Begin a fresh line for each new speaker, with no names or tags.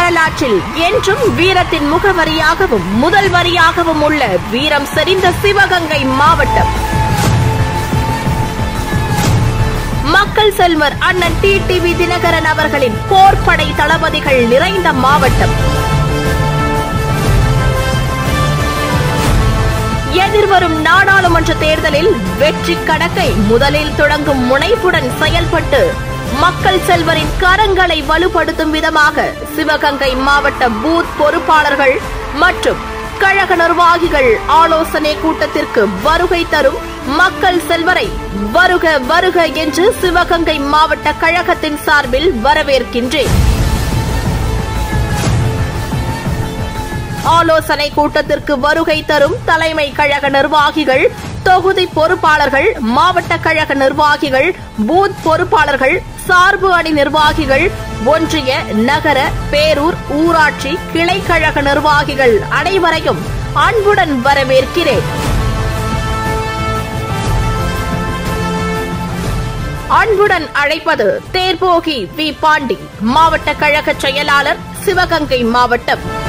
வரலாற்றில் என்றும் வீரத்தின் முகவரியாகவும் முதல் வரியாகவும் உள்ள வீரம் செறிந்த சிவகங்கை மாவட்டம். மக்கள் செல்வர் அண்ணன் டிடிவி தினகரன் அவர்களின் போர்ப்படை தளபதிகள் நிறைந்த மாவட்டம். எதிர்வரும் நாடாளுமன்ற தேர்தலில் வெற்றி கணக்கை முதலில் தொடங்கும் முனைப்புடன் செயல்பட்டு மக்கள் செல்வரின் கரங்களை வலுப்படுத்தும் விதமாக சிவகங்கை மாவட்ட பூத் பொறுப்பாளர்கள் மற்றும் கழக நிர்வாகிகள் ஆலோசனை கூட்டத்திற்கு வருகை தரும் மக்கள் செல்வரை வருக வருக என்று சிவகங்கை மாவட்ட கழகத்தின் சார்பில் வரவேற்கின்றேன். ஆலோசனை கூட்டத்திற்கு வருகை தரும் தலைமை கழக நிர்வாகிகள், தொகுதி பொறுப்பாளர்கள், மாவட்ட கழக நிர்வாகிகள், பூத் பொறுப்பாளர்கள், சார்பு அணி நிர்வாகிகள், ஒன்றிய, நகர, பேரூர், ஊராட்சி, கிளை கழக நிர்வாகிகள் அனைவரையும் அன்புடன் வரவேற்கிறேன். அன்புடன் அழைப்பது தேர்போகி வி. பாண்டி, மாவட்ட கழக செயலாளர், சிவகங்கை மாவட்டம்.